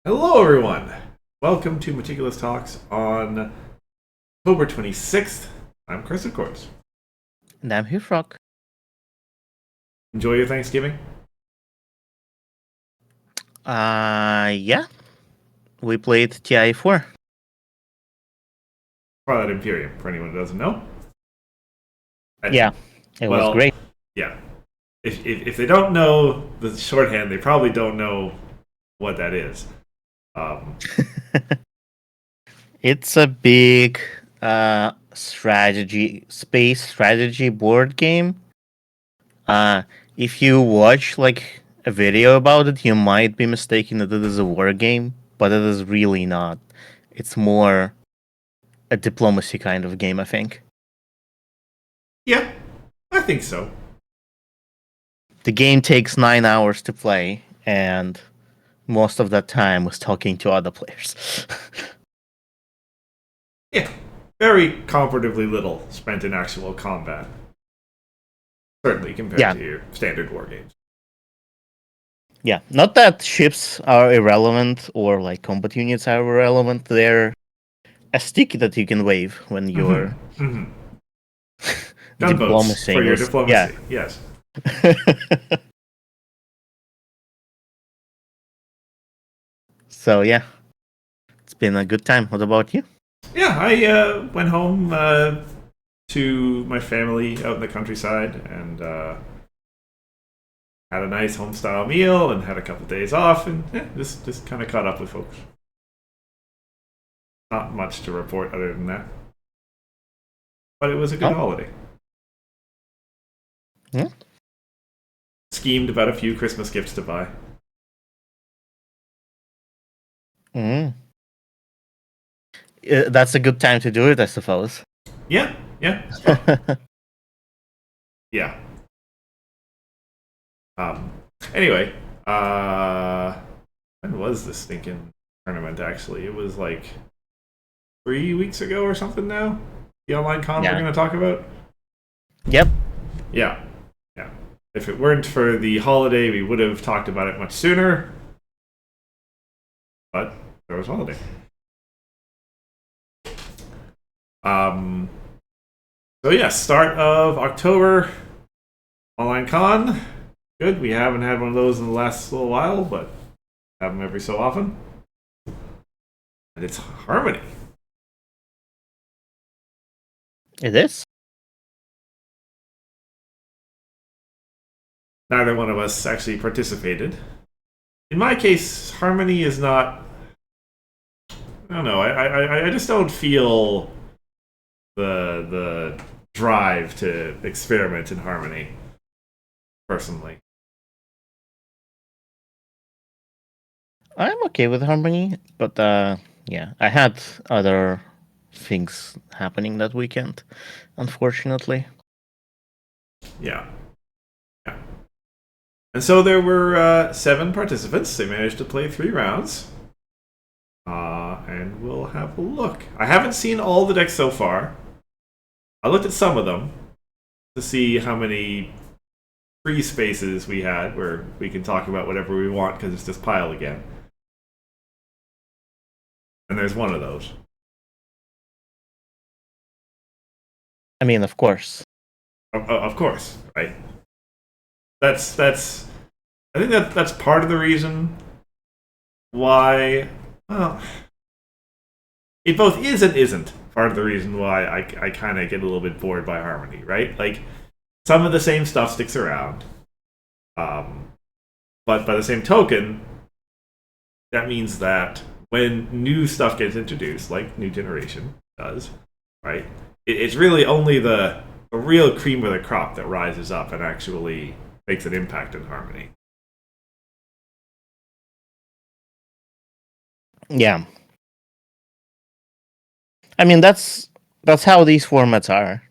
Hello, everyone. Welcome to Meticulous Talks on October 26th. I'm Chris, of course. And I'm here, Frog. Enjoy your Thanksgiving. Yeah. We played TI4. Twilight Imperium, for anyone who doesn't know. Yeah, it was Well, great. yeah. If they don't know the shorthand, they probably don't know what that is. It's a big space strategy board game. If you watch like a video about it, you might be mistaken that it is a war game, but it is really not. It's more a diplomacy kind of game, I think. Yeah, I think so. The game takes 9 hours to play, and most of that time was talking to other players. Yeah, very comparatively little spent in actual combat. Certainly compared Yeah. to your standard war games. Yeah, not that ships are irrelevant or like combat units are irrelevant. They're a stick that you can wave when you're Gunboats for diplomacy. your Yeah. diplomacy, yes. So yeah, it's been a good time. What about you? Yeah, I went home to my family out in the countryside and had a nice home style meal and had a couple days off and just kind of caught up with folks. Not much to report other than that, but it was a good Oh, holiday. yeah. Schemed about a few Christmas gifts to buy. Mm. That's a good time to do it, I suppose. Yeah, yeah, well, yeah. Um. Anyway, when was this stinking tournament? Actually, it was like 3 weeks ago or something. Now, the OnlineCon we're Yeah. going to talk about. Yep. Yeah, yeah. If it weren't for the holiday, we would have talked about it much sooner. But there was holiday. Um. So yeah, start of October, OnlineCon. Good. We haven't had one of those in the last little while, but have them every so often. And it's Harmony. It is. Neither one of us actually participated. In my case, Harmony is not. I don't know. I just don't feel the drive to experiment in Harmony personally. I'm okay with Harmony, but yeah, I had other things happening that weekend, unfortunately. Yeah. Yeah. And so there were 7 participants. They managed to play 3 rounds. And we'll have a look. I haven't seen all the decks so far. I looked at some of them to see how many free spaces we had where we can talk about whatever we want because it's this pile again. And there's one of those. I mean, of course. Of course, right? That's. I think that's part of the reason why. Well, it both is and isn't part of the reason why I kind of get a little bit bored by Harmony, right? Like some of the same stuff sticks around, but by the same token, that means that when new stuff gets introduced, like New Generation does, right? It's really only the real cream of the crop that rises up and actually makes an impact in Harmony. Yeah. I mean, that's how these formats are.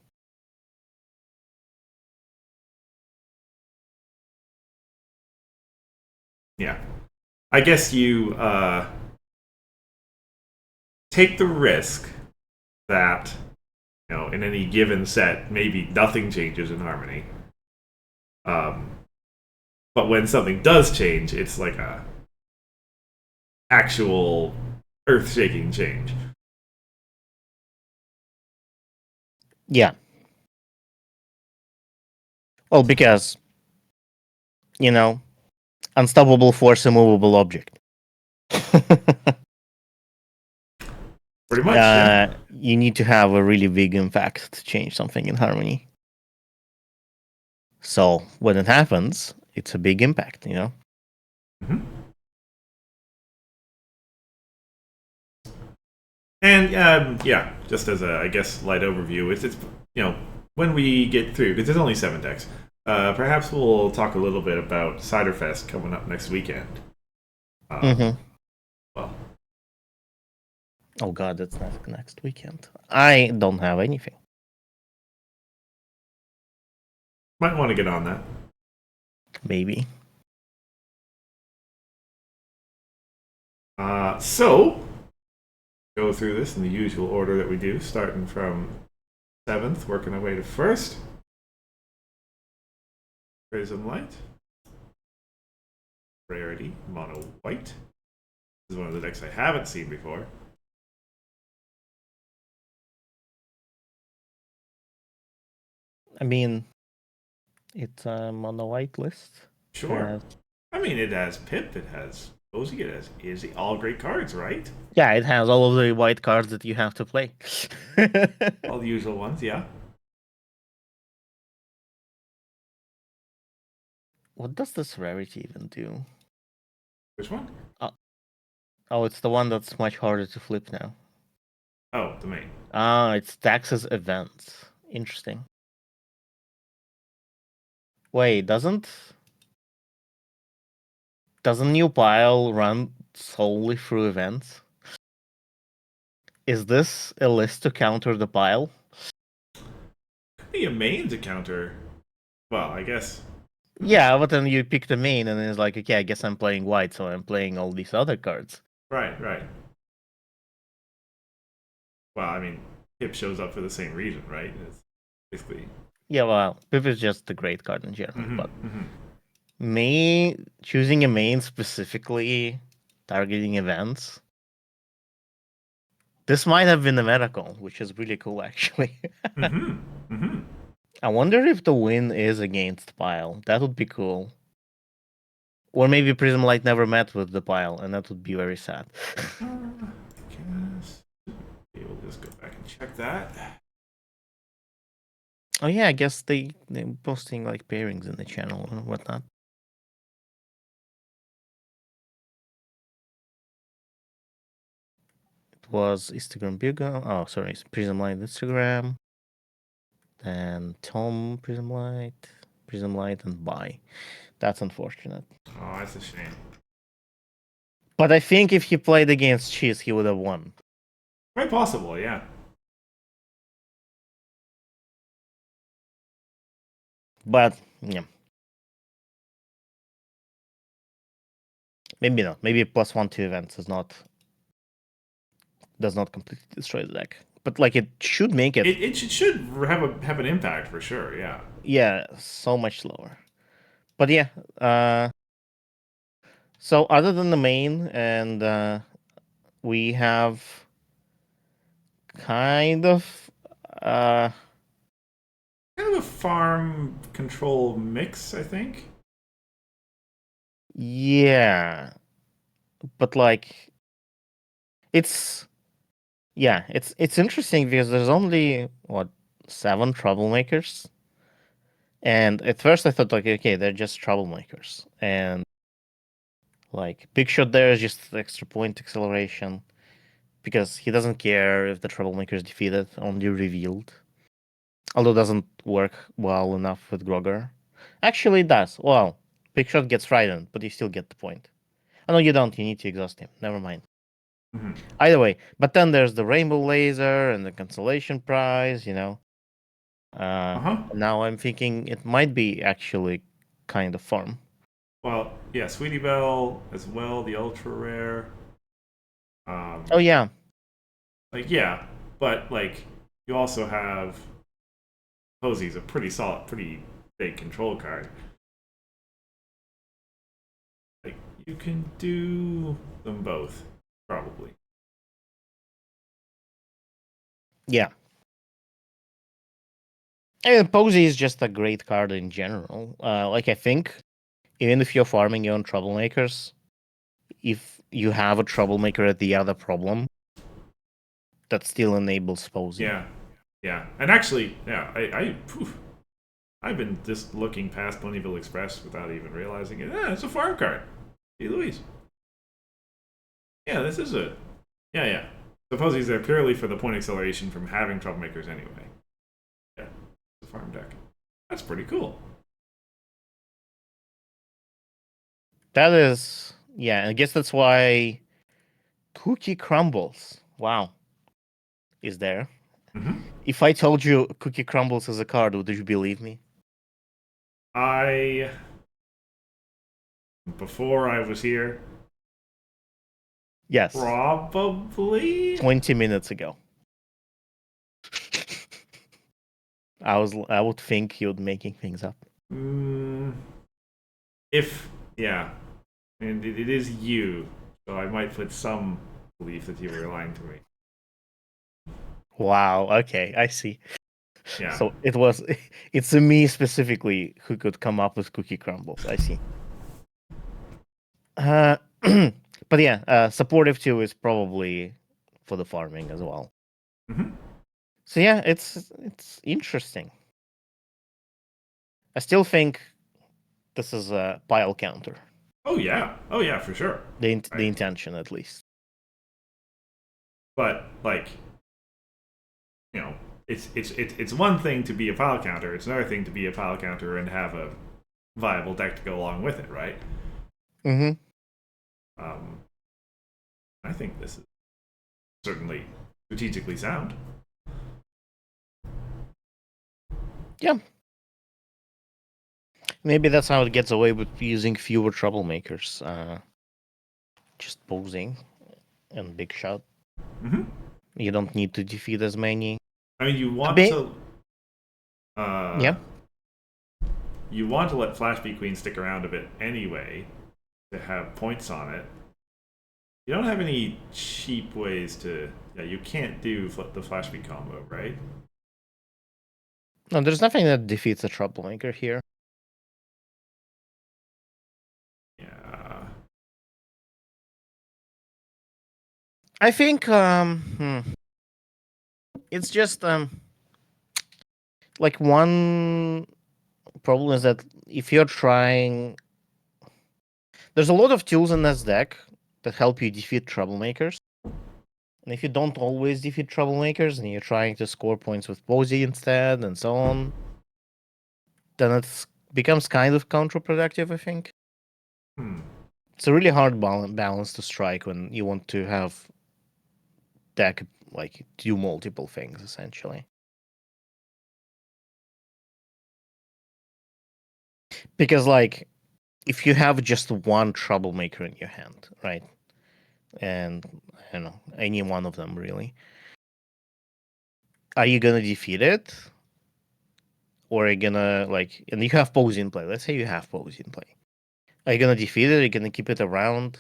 Yeah, I guess you take the risk that in any given set maybe nothing changes in Harmony. Um, but when something does change, it's like a actual earth-shaking change. Yeah. Well, because, you know, unstoppable force, immovable object. Pretty much, yeah. You need to have a really big impact to change something in Harmony. So when it happens, it's a big impact, you know? Mm-hmm. And yeah, just as a, I guess, light overview, it's when we get through, because there's only 7 decks, perhaps we'll talk a little bit about Ciderfest coming up next weekend. Well, Oh god, that's next weekend. I don't have anything. might want to get on that. Maybe. So, go through this in the usual order that we do, starting from 7th, working our way to 1st. Prism Light. Rarity, Mono White. This is one of the decks I haven't seen before. I mean, it's a mono white list. Sure. I mean, it has Pip, it has Posey, it has Izzy. All great cards, right? Yeah, it has all of the white cards that you have to play. All the usual ones, yeah. What does this rarity even do? Which one? Oh, it's the one that's much harder to flip now. Oh, the main. It's taxes events. Interesting. Wait, doesn't new pile run solely through events? Is this a list to counter the pile? Could be a main to counter. Well, I guess. Yeah, but then you pick the main, and then it's like, okay, I guess I'm playing white, so I'm playing all these other cards. Right, right. Well, I mean, Pip shows up for the same reason, right? It's basically. Yeah, well, Pip is just a great card in general, Mm-hmm, but mm-hmm. choosing a main specifically targeting events. This might have been the medical, which is really cool, actually. Mm-hmm, mm-hmm. I wonder if the win is against pile. That would be cool. Or maybe Prism Light never met with the pile, and that would be very sad. I guess. We'll just go back and check that. Oh yeah, I guess they're posting like pairings in the channel and whatnot. It was Instagram Bugle. Oh, sorry, it's Prism Light Instagram. Then Tom Prism Light, and Buy. That's unfortunate. Oh, that's a shame. But I think if he played against Cheese, he would have won. Quite possible, yeah. But yeah, maybe not. Maybe +1 to events does not completely destroy the deck. But like it should make it. It should have an impact for sure, yeah. Yeah, so much lower. But yeah, so other than the main, and we have kind of Kind of a farm control mix, I think. yeah, but like it's it's interesting because there's only what 7 troublemakers, and at first I thought like okay they're just troublemakers, and like Big Shot there is just extra point acceleration because he doesn't care if the troublemaker is defeated, only revealed. Although it doesn't work well enough with Grogger. Actually, it does. Well, Big Shot gets frightened, but you still get the point. Oh, no, you don't. You need to exhaust him. Never mind. Mm-hmm. Either way. But then there's the Rainbow Laser and the Consolation Prize, you know. Uh-huh. Now I'm thinking it might be actually kind of farm. Well, yeah, Sweetie Belle as well, the ultra rare. Oh, yeah. Like, yeah, but like you also have Posey's a pretty solid, pretty big control card. Like you can do them both, probably. Yeah. And Posey is just a great card in general. Like, I think, even if you're farming your own troublemakers, if you have a troublemaker at the other problem, that still enables Posey. Yeah, yeah. And actually, yeah, I've been just looking past Ponyville Express without even realizing it. Yeah, it's a farm card. Hey, Louise. Yeah, this is a. Yeah, yeah. Suppose he's there purely for the point acceleration from having troublemakers anyway. Yeah, it's a farm deck. That's pretty cool. That is, yeah, I guess that's why Cookie Crumbles, wow, is there. Mm-hmm. If I told you Cookie Crumbles is a card, would you believe me? Before I was here, Yes. probably. 20 minutes ago. I would think you'd making things up. Mm, if yeah, and it is you, so I might put some belief that you were lying to me. Wow, okay, I see. Yeah. So it's me specifically who could come up with Cookie Crumbles. I see. Uh, but yeah, supportive too is probably for the farming as well. Mm-hmm. So yeah, it's interesting. I still think this is a pile counter. Oh yeah. Oh yeah, for sure. The Right. intention, at least. But like, it's one thing to be a pile counter. It's another thing to be a pile counter and have a viable deck to go along with it, right? Mm-hmm. Um, I think this is certainly strategically sound. Yeah. Maybe that's how it gets away with using fewer troublemakers. Just posing and big shot. Mm-hmm. You don't need to defeat as many. I mean, you I want mean, to. Uh, yeah. you want to let Flash B Queen stick around a bit anyway to have points on it. You don't have any cheap ways to. Yeah, you can't do the Flash B combo, right? No, there's nothing that defeats a troublemaker here. Yeah. I think it's just like one problem is that if you're trying, there's a lot of tools in this deck that help you defeat troublemakers. And if you don't always defeat troublemakers and you're trying to score points with Posey instead and so on, then it becomes kind of counterproductive, I think. Hmm. It's a really hard balance to strike when you want to have deck like do multiple things essentially. Because like if you have just one troublemaker in your hand, right? And I don't know, any one of them really. Are you gonna defeat it? Or are you gonna like and you have Posey in play. Let's say you have Posey in play. Are you gonna defeat it? Are you gonna keep it around?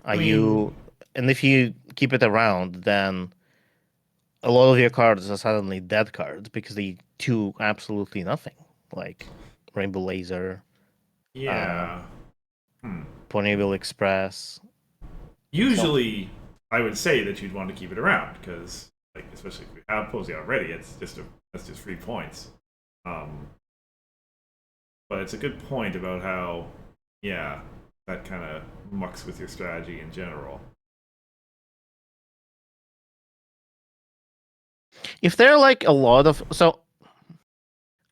Are I mean, you and if you keep it around, then a lot of your cards are suddenly dead cards because they do absolutely nothing. Like Rainbow Laser, uh, yeah. Hmm. Ponyville Express. So Usually, I would say that you'd want to keep it around because, like, especially if you have Posey already, that's just 3 points. Um, but it's a good point about how, yeah, that kind of mucks with your strategy in general. if there are like a lot of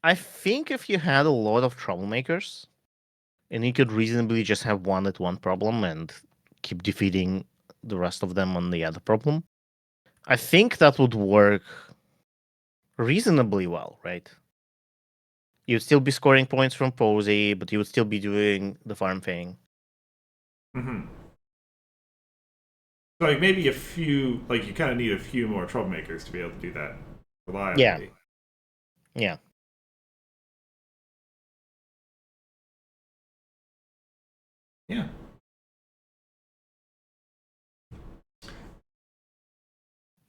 I think if you had a lot of troublemakers and you could reasonably just have one at one problem and keep defeating the rest of them on the other problem, I think that would work reasonably well, right? You'd still be scoring points from Posey, but you would still be doing the farm thing. Mm-hmm. So, like maybe a few, like you kind of need a few more troublemakers to be able to do that Yeah, reliably. yeah. Yeah.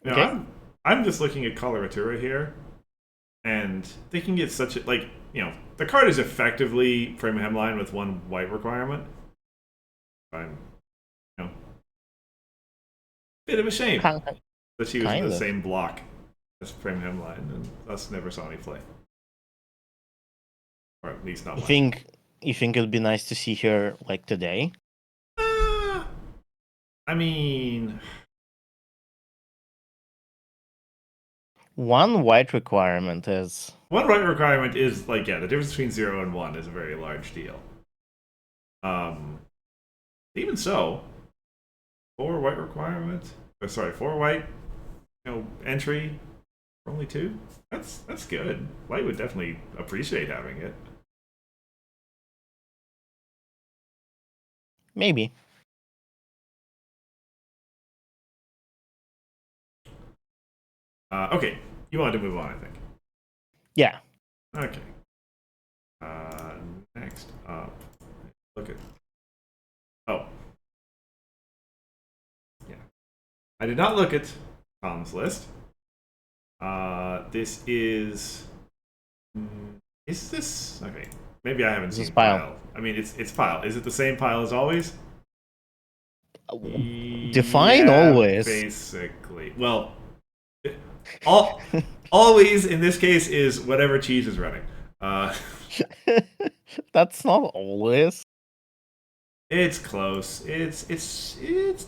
You know, Okay. I'm just looking at Coloratura here and thinking it's such a like the card is effectively frame hemline with one white requirement. I'm bit of a shame Kind, that she was in the kind of. same block as frame hemline and thus never saw me play, or at least not You much. think you think it'd be nice to see her like today? Uh, I mean, One white requirement is one right requirement is like the difference between 0 and 1 is a very large deal. Um, Even so, four white requirement. Or sorry, four white, entry for only two. That's good. White would definitely appreciate having it. maybe. Okay, you wanted to move on, I think. Yeah. Okay. Uh, Next up, look at. Oh, yeah. I did not look at Tom's list. This is. Is this okay? Maybe I haven't This is seen pile. pile. I mean, it's pile. Is it the same pile as always? Define Yeah, always. basically. Well, all always in this case is whatever cheese is running. Uh, That's not always. it's close. It's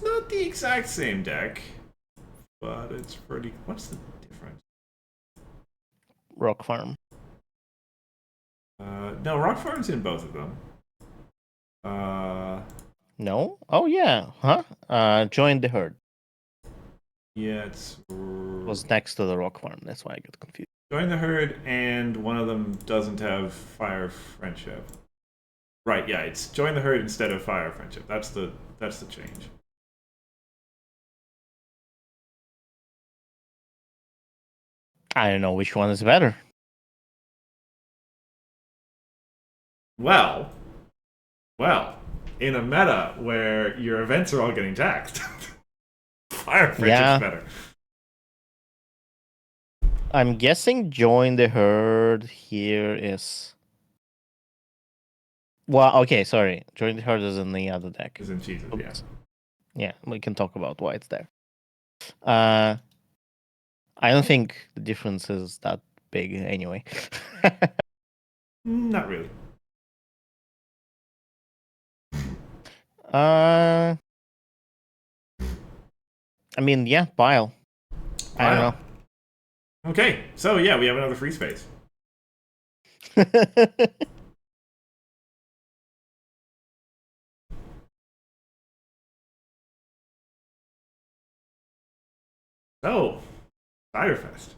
not the exact same deck, but it's pretty. What's the difference? Rock farm. No, Rock Farm's in both of them. Uh, No? Oh yeah. Huh? Join the herd. yeah, it's Was next to the rock farm. That's why I got confused. Join the Herd, and one of them doesn't have Fire Friendship. Right? Yeah, it's Join the Herd instead of Fire Friendship. That's the change. I don't know which one is better. Well, well, in a meta where your events are all getting taxed, Fire Friendship's Yeah. better. I'm guessing join the herd here is. Well, okay, sorry. Join the herd is in the other deck. Is in cheeses, yeah. Yeah, we can talk about why it's there. I don't think the difference is that big anyway. Not really. I mean, yeah, pile. I don't Okay, so yeah, we have another free space. know. So, Firefest.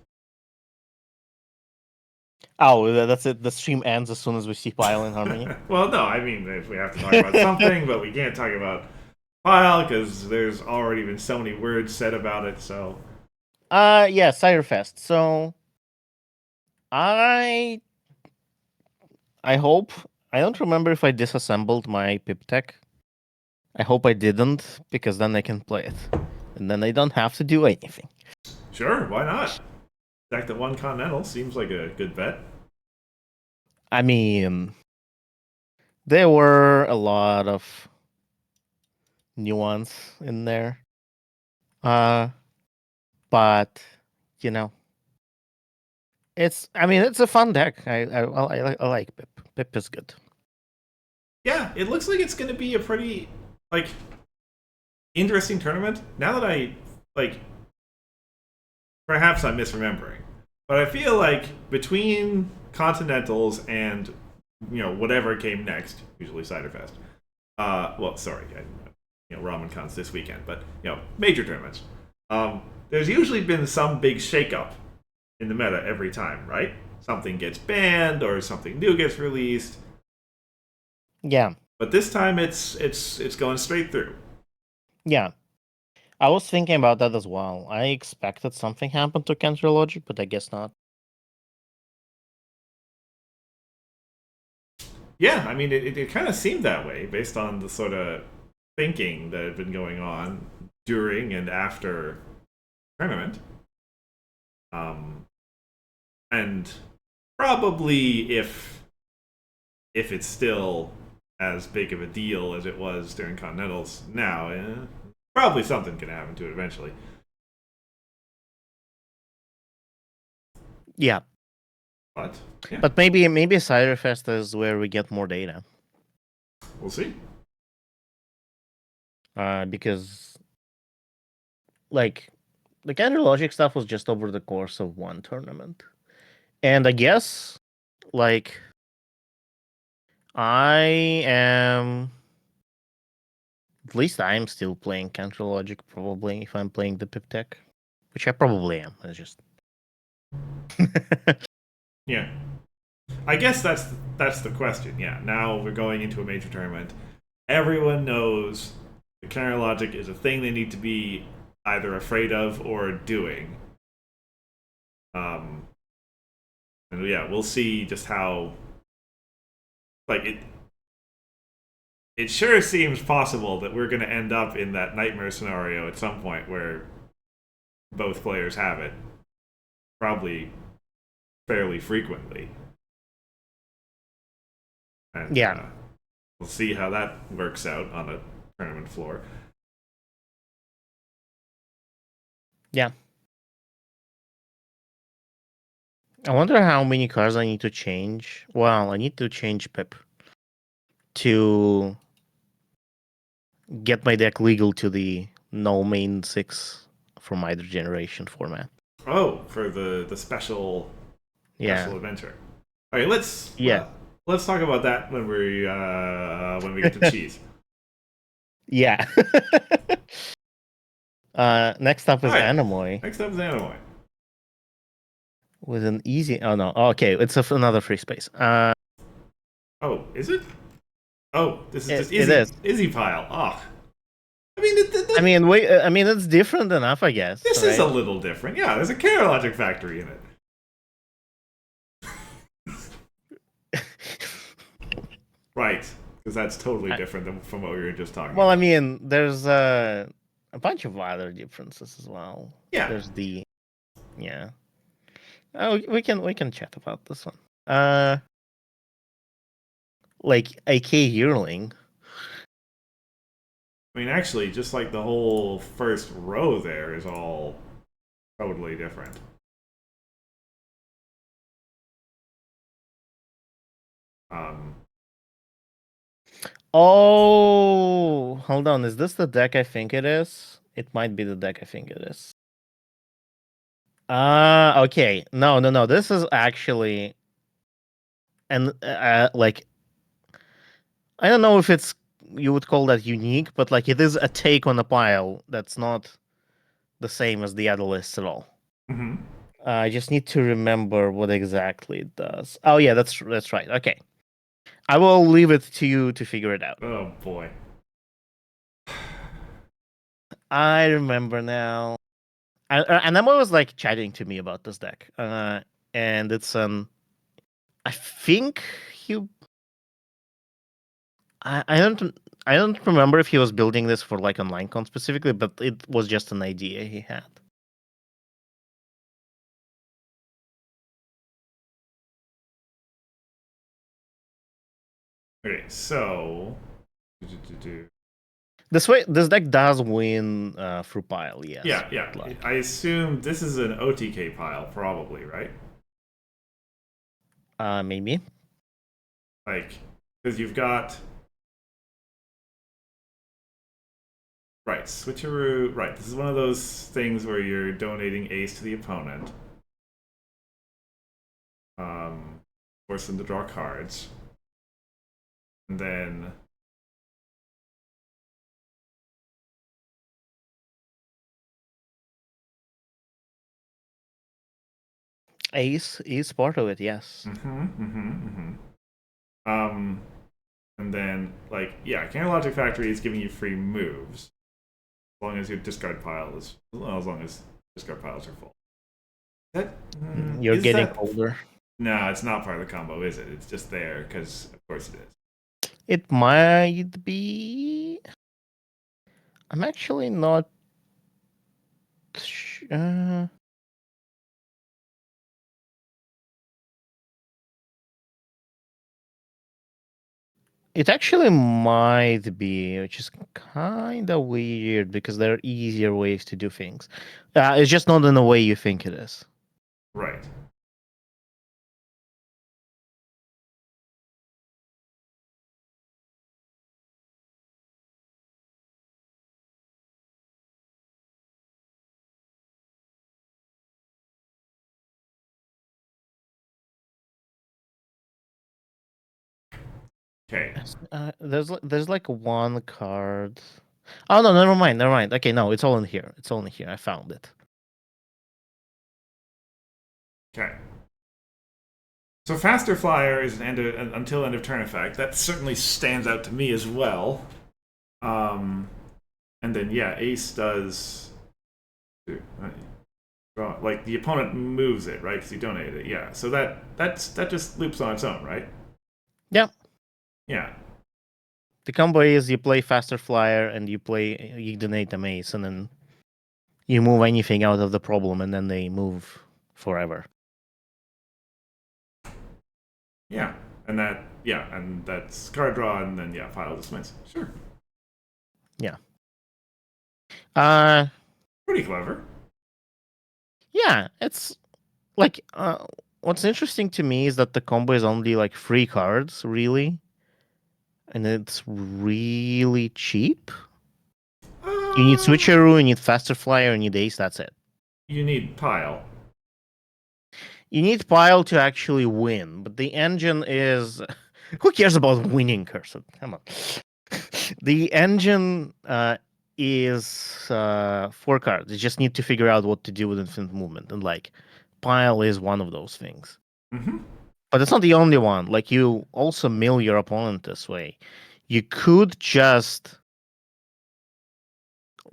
Oh, that's it. The stream ends as soon as we see pile in harmony. Well, no, I mean, if we have to talk about something, but we can't talk about File because there's already been so many words said about it, so. Yeah, Firefest. So I hope I don't remember if I disassembled my pip tech. I hope I didn't, because then I can play it. And then I don't have to do anything. Sure, why not? Deck that won Continental seems like a good bet. I mean, there were a lot of nuance in there. But you know, it's a fun deck. I like Pip. Pip is good. Yeah, it looks like it's going to be a pretty like interesting tournament. Now that I like, perhaps I'm misremembering, but I feel like between Continentals and whatever came next, usually Ciderfest. Well, sorry, Ramen Cons this weekend, but major tournaments. There's usually been some big shakeup in the meta every time, right? Something gets banned or something new gets released. Yeah, But this time it's going straight through. yeah. I was thinking about that as well. I expected something happened to Counter Logic, but I guess not. Yeah, I mean, it kind of seemed that way based on the sort of thinking that had been going on during and after tournament. And probably if it's still as big of a deal as it was during Continentals now, probably something can happen to it eventually. Yeah. But yeah, But maybe Cyberfest is where we get more data. we'll see. Because like the Counter Logic stuff was just over the course of one tournament. And I guess like I am at least I'm still playing Counter Logic probably if I'm playing the Pip Tech. Which I probably am. It's just Yeah, I guess that's the question. Yeah, now we're going into a major tournament. Everyone knows the counter logic is a thing they need to be either afraid of or doing. Um, and yeah, we'll see just how like it sure seems possible that we're going to end up in that nightmare scenario at some point where both players have it, probably fairly frequently. And yeah. we'll see how that works out on a tournament floor. Yeah. I wonder how many cards I need to change. Well, I need to change Pip to get my deck legal to the no main 6 from either generation format. Oh, for the special Yeah. adventure. All right, Yeah. let's talk about that when we get to cheese. Yeah. Next up All is right, Anemoy next up is Animoy. with an easy. Oh no. Okay, it's another free space. Oh, is it? Oh, this is just It is. Izzy pile. Oh, I mean, I mean, it's different enough, I guess. this is Right? a little different. Yeah, there's a Care Logic factory in it. Right, because that's totally different from what we were just talking Well, about. I mean, there's a bunch of other differences as well. Yeah. There's the yeah. Oh, we can chat about this one. Like AK Yearling. I mean, actually, just like the whole first row there is all totally different. Um, Oh, hold on. Is this the deck I think it is? It might be the deck I think it is. Okay. No. This is actually and like I don't know if it's you would call that unique, but like it is a take on a pile that's not the same as the other lists at all. mhm. I just need to remember what exactly it does. Oh yeah, that's right. Okay, I will leave it to you to figure it out. Oh boy. I remember now. And Emma was like chatting to me about this deck. And it's I think he. I don't remember if he was building this for like OnlineCon specifically, but it was just an idea he had. Okay, so This deck does win through pile, yes. yeah. Like, I assume this is an OTK pile, probably, right? maybe. Like, because you've got right switcheroo. Right, this is one of those things where you're donating ace to the opponent, force them to draw cards, and then Ace is part of it, yes. Um, and then like yeah, Counter Logic Factory is giving you free moves as long as your discard pile is well, as long as discard piles are full. That You're is getting that older. no, it's not part of the combo, is it? It's just there because of course it is. It might be. I'm actually not Uh, it actually might be, which is kind of weird because there are easier ways to do things. It's just not in the way you think it is. Right. Okay. There's like one card. Oh no, never mind, never mind. Okay, no, it's all in here. It's all in here. I found it. Okay. So faster flyer is until end of turn effect. That certainly stands out to me as well. And then yeah, ace does like the opponent moves it right because you donated it. Yeah, so that just loops on its own, right? Yeah. Yeah. The combo is you play faster flyer and you donate a mace and then you move anything out of the problem and then they move forever. Yeah. And that's card draw and then yeah, file dismiss. Sure. Yeah. Uh Pretty clever. yeah, it's like what's interesting to me is that the combo is only like 3 cards, really. And it's really cheap. You need Uh, switcheroo, you need faster flyer, you need ace, that's it. you need pile. You need pile to actually win, but the engine is who cares about winning, Cursor? Come on. The engine is 4 cards. You just need to figure out what to do with infinite movement, and like pile is one of those things. Mm-hmm. But it's not the only one. Like you also mill your opponent this way. You could just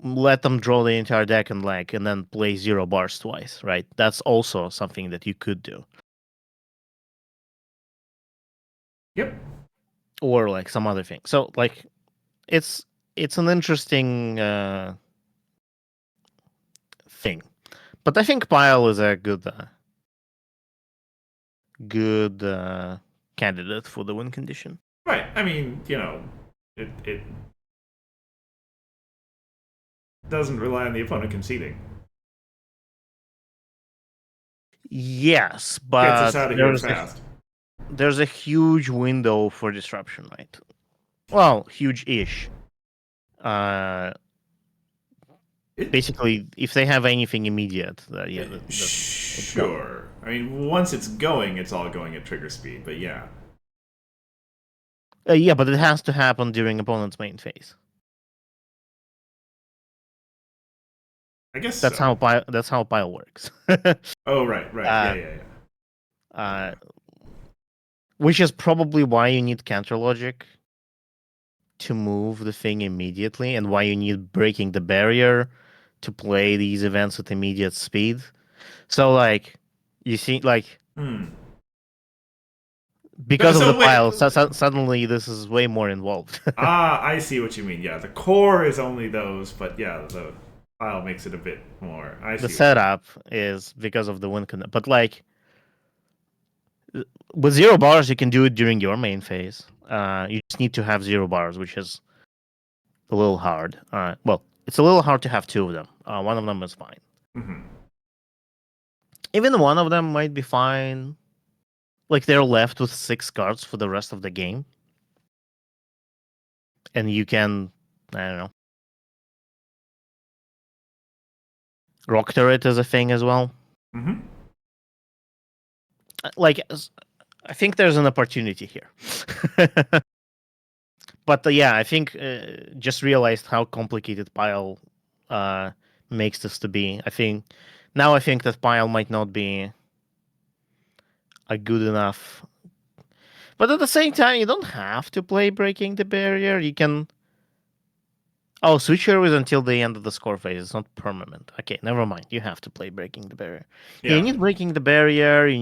let them draw the entire deck and then play 0 bars twice, right? That's also something that you could do. Yep. Or like some other thing. So like it's an interesting thing. But I think pile is a good candidate for the win condition. Right. I mean, it doesn't rely on the opponent conceding. Yes, Gets us but out of here fast. there's a huge window for disruption, right? Well, huge-ish. Uh, It, Basically, if they have anything immediate, yeah, it's gone. sure. I mean, once it's going, it's all going at trigger speed. But yeah, Yeah, but it has to happen during opponent's main phase. I guess so. That's how pile works. Oh, right, right. Yeah, uh, yeah, yeah. uh, which is probably why you need counter logic to move the thing immediately, and why you need breaking the barrier to play these events with immediate speed. So, like, you see, like, Hmm. because of the So wait. pile, suddenly this is way more involved. I see what you mean. Yeah, the core is only those, but yeah, the file makes it a bit more. I The see what you mean. setup is because of the win con, but like with 0 bars, you can do it during your main phase. You just need to have 0 bars, which is a little hard. Well, it's a little hard to have 2 of them. One of them is fine. Mm-hmm. Even one of them might be fine. Like they're left with 6 cards for the rest of the game, and you can, I don't know, rock turret is a thing as well. Mm-hmm. Like, I think there's an opportunity here. But yeah, I think just realized how complicated pile uh, makes this to be. I think that pile might not be a good enough. But at the same time, you don't have to play breaking the barrier. You can. Oh, switcher is until the end of the score phase. It's not permanent. Okay, never mind. You have to play breaking the barrier. Yeah, you Yeah, need breaking the barrier. You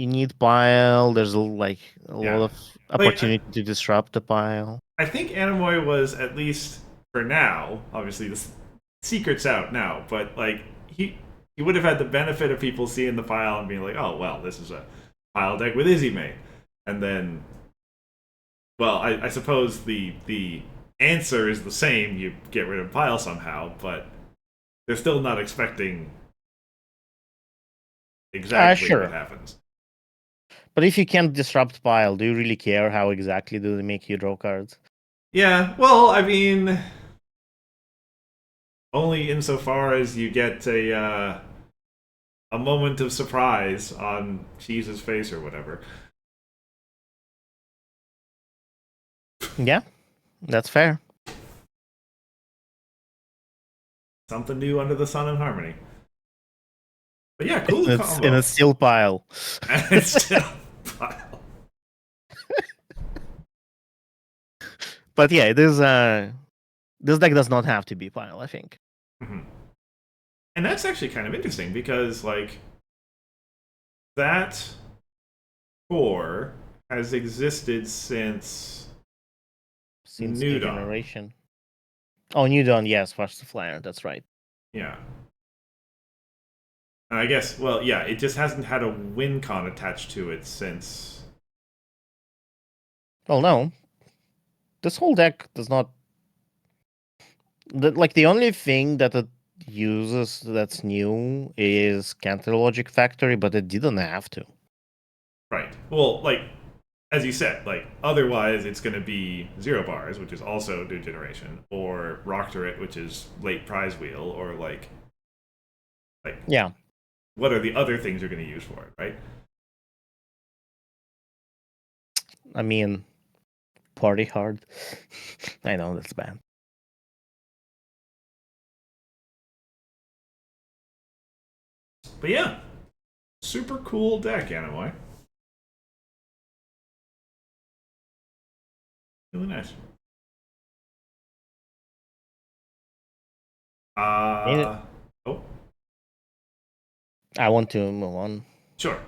need pile. There's like a lot yeah. of Like opportunity to disrupt the pile. I think Animoy was at least for now. Obviously, the secret's out now, but like he would have had the benefit of people seeing the file and being like, oh well, this is a file deck with Izzy made, and then well, I suppose the answer is the same. You get rid of pile somehow, but they're still not expecting exactly what Sure. happens. But if you can't disrupt pile, do you really care how exactly do they make you draw cards? Yeah, well, I mean, only insofar as you get a moment of surprise on Cheese's face or whatever. Yeah, that's fair. Something new under the sun and harmony. But yeah, cool It's in a combo. steel pile. And it's still pile. But yeah, it is. This deck does not have to be pile, I think. Mm-hmm. And that's actually kind of interesting because like that core has existed since Since New a Dawn. generation. Oh, New Dawn, yes, Flash the Flyer, that's right. Yeah. And I guess, well, yeah, it just hasn't had a win con attached to it since. Well, no. This whole deck does not. The only thing that it uses that's new is Counter Logic Factory, but it didn't have to. Right. Well, like, as you said, like, otherwise it's going to be Zero Bars, which is also new generation, or Rock Turret, which is late prize wheel, or like, Yeah. what are the other things you're going to use for it, right? I mean, Party Hard. I know that's bad. But yeah, super cool deck, Animoy. Really nice. Ain't it? Oh, I want to move on. sure.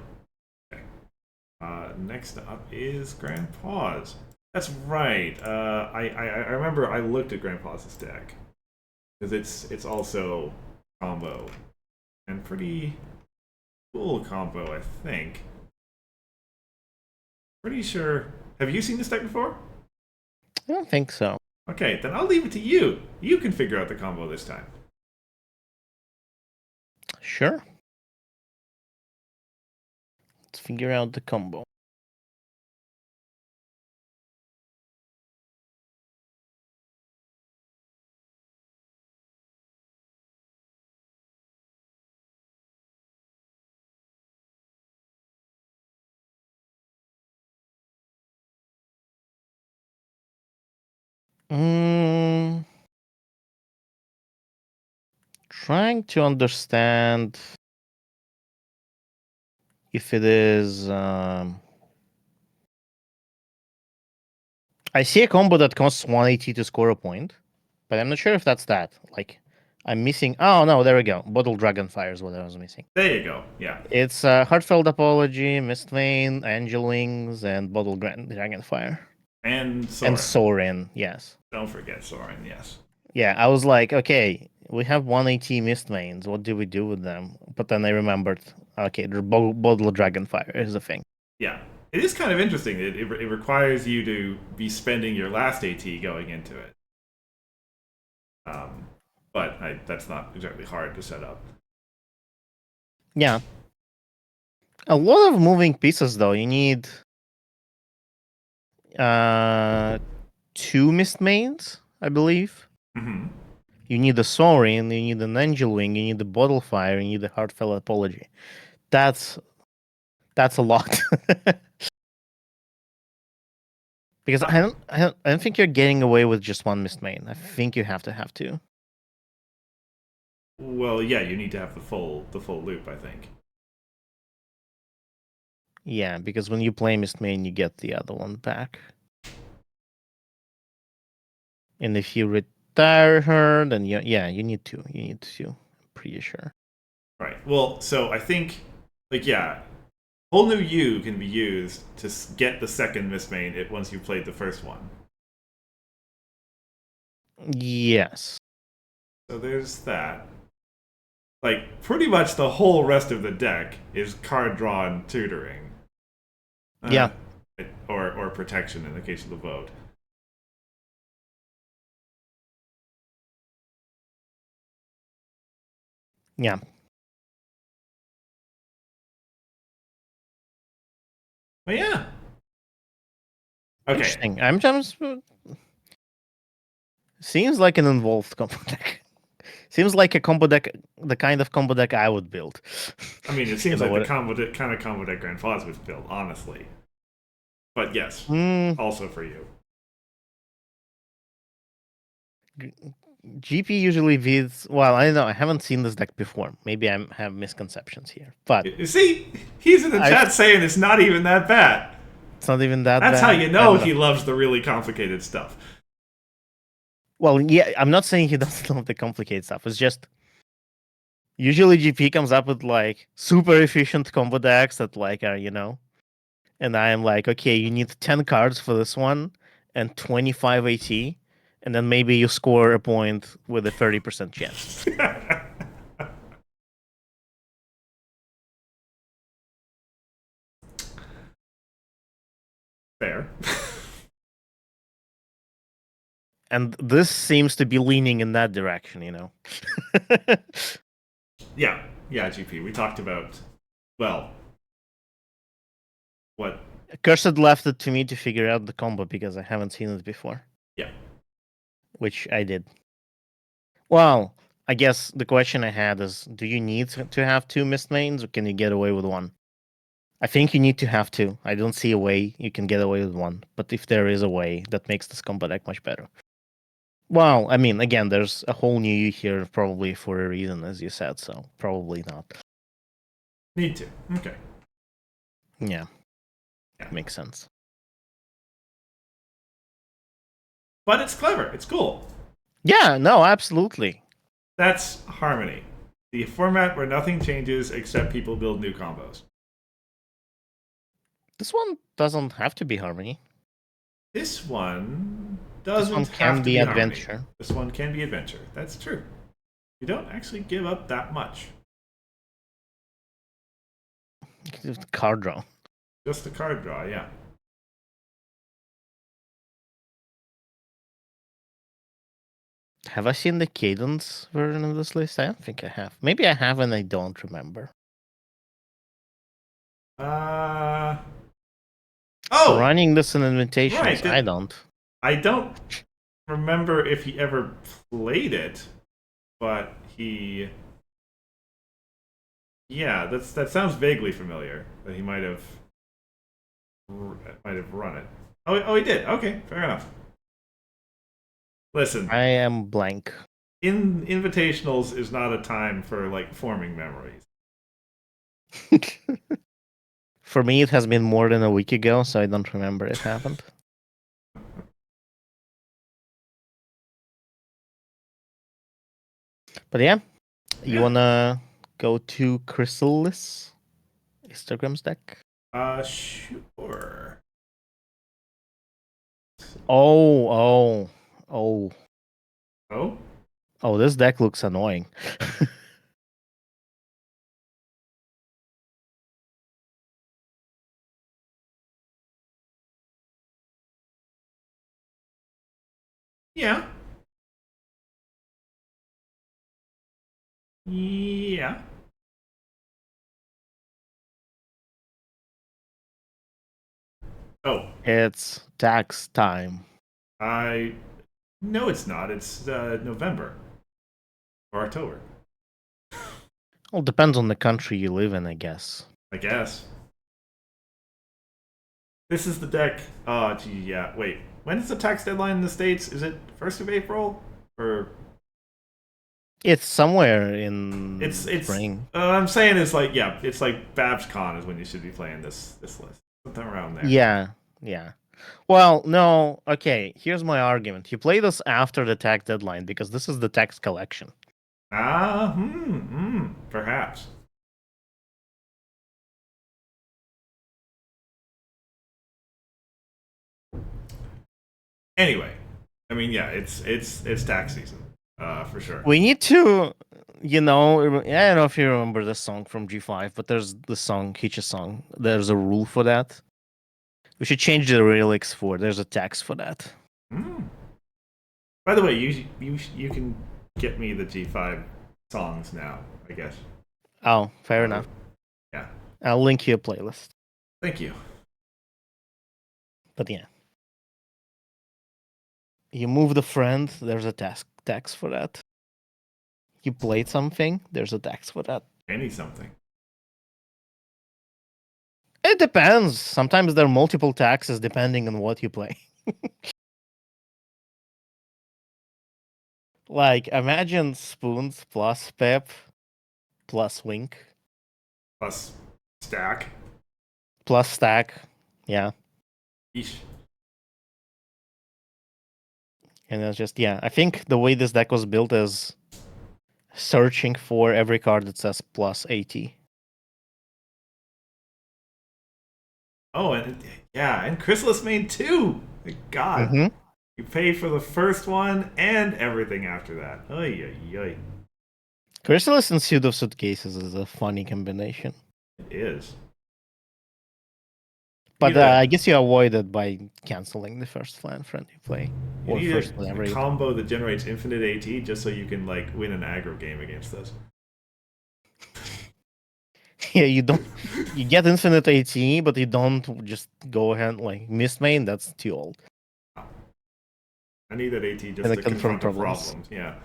Okay. Next up is Grandpa's. That's right. I remember I looked at Grandpa's deck because it's also combo and pretty cool combo. I think. Pretty sure. Have you seen this deck before? I don't think so. Okay, then I'll leave it to you. You can figure out the combo this time. Sure. Let's figure out the combo. Mm, trying to understand if it is. I see a combo that costs 180 to score a point, but I'm not sure if that's that. Like, I'm missing. Oh no, there we go. Bottle Dragonfire is what I was missing. There you go. Yeah. It's Heartfelt Apology, Mistvein, Angel Wings, and Bottle Dragonfire. And And Soren. Sorin, yes. Don't forget Soren. Yes. Yeah, I was like, okay, we have 180 Mistveins. What do we do with them? But then I remembered, okay, the Bottle Dragonfire is the thing. Yeah. It is kind of interesting. It requires you to be spending your last AT going into it. But that's not exactly hard to set up. Yeah. A lot of moving pieces, though. You need two Mistmains, I believe. Mm-hmm. You need a Sorin, you need an Angel Wing, you need the Bottle Fire, you need the Heartfelt Apology. That's a lot. Because I don't think you're getting away with just one Mistmain. I think you have to have two. Well, yeah, you need to have the full loop, I think. Yeah, because when you play Mistmain, you get the other one back. And if you retire her, then you need two. You need two. I'm pretty sure. Right. Well, so I think, like, yeah, whole new U can be used to get the second Miss Main once you've played the first one. Yes. So there's that. Like, pretty much the whole rest of the deck is card draw and tutoring. Uh, Yeah. or protection in the case of the vote. Yeah. But yeah. Okay. Interesting. I'm just seems like an involved combo deck. Seems like a combo deck, the kind of combo deck I would build. I mean, it You seems know like the what? kind of combo deck Grand Foz was built, honestly. But yes, Mm, also for you. GP usually beats. Well, I don't know. I haven't seen this deck before. Maybe I have misconceptions here, but You see, he's in the I've. chat saying it's not even that bad. It's not even that That's how bad. you I know don't know. he loves the really complicated stuff. Well, yeah, I'm not saying he doesn't love the complicated stuff. It's just usually GP comes up with like super efficient combo decks that like are and I am like, okay, you need 10 cards for this one and 25 AT, and then maybe you score a point with a 30% chance. Fair. And this seems to be leaning in that direction. Yeah, yeah, GP. We talked about, well, what? Cursed left it to me to figure out the combo because I haven't seen it before, Yeah. which I did. Well, I guess the question I had is, do you need to have two mist mains, or can you get away with one? I think you need to have two. I don't see a way you can get away with one, but if there is a way, that makes this combo deck much better. Well, I mean, again, there's a whole new you here probably for a reason, as you said, so probably not. Need to. Okay. Yeah, Yeah. makes sense. But it's clever. It's cool. Yeah, no, absolutely. That's Harmony. The format where nothing changes except people build new combos. This one doesn't have to be Harmony. This one This one doesn't can have to be be Harmony. Adventure. This one can be Adventure. That's true. You don't actually give up that much. Card draw. Just a card draw, yeah. Have I seen the Cadence version of this list? I don't think I have. Maybe I have and I don't remember. Uh oh, Running this in invitations, right. I don't. I don't remember if he ever played it, but he. Yeah, that sounds vaguely familiar. That he might have run it. Oh, he did. Okay, fair enough. Listen, I am blank. invitationals is not a time for like forming memories. For me, it has been more than a week ago, so I don't remember it happened. But yeah, you Yeah. wanna go to Chrysalis Instagram's deck? Sure. Oh, oh, oh, Oh, oh! This deck looks annoying. yeah. Yeah. Oh, It's tax time. I. No, it's not. It's November or October, Well, depends on the country you live in, I guess. I guess. This is the deck. Oh, gee, yeah. Wait, when is the tax deadline in the states? Is it 1st of April or? It's somewhere in It's. spring. I'm saying it's like yeah, it's like BabsCon is when you should be playing this list, something around there. Yeah, yeah. Well, no. Okay, here's my argument. You play this after the tax deadline because this is the tax collection. Perhaps. Anyway, I mean, yeah, it's tax season, for sure. We need to, I don't know if you remember the song from G5, but there's the song, Hitch's song. There's a rule for that. We should change the lyrics for. There's a tax for that. Mm. By the way, you can get me the G5 songs now, I guess. Oh, fair enough. Yeah. I'll link you a playlist. Thank you. But yeah. You moved a friend, there's a tax for that. You played something, there's a tax for that. Any something. It depends. Sometimes there are multiple taxes depending on what you play. Like, imagine Spoons plus Pep plus Wink Plus stack. plus Stack. Yeah. Eesh. And it's just, yeah. I think the way this deck was built is searching for every card that says plus 80. Oh, and yeah, and Chrysalis main too. God. Mm-hmm. You pay for the first one and everything after that. Oy, oy, oy. Chrysalis and Pseudo Suitcases is a funny combination. It is. But a, I guess you avoid it by canceling the first friend you play. you Or need first a whenever you combo that generates infinite AT just so you can like win an aggro game against us. Yeah, you get infinite AT, but you don't just go ahead like Mist main, that's too old. I need that AT just And to confirm confront the problems. problems. Yeah.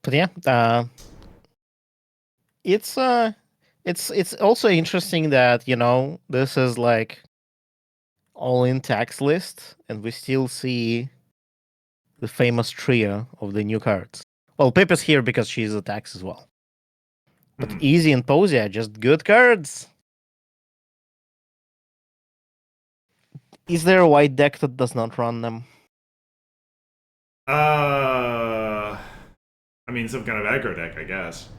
But yeah, it's also interesting that, this is like all in tax list, and we still see the famous trio of the new cards. Well, Pip is here because she's a tax as well. But Easy and Posey are just good cards. Is there a white deck that does not run them? I mean, some kind of aggro deck, I guess.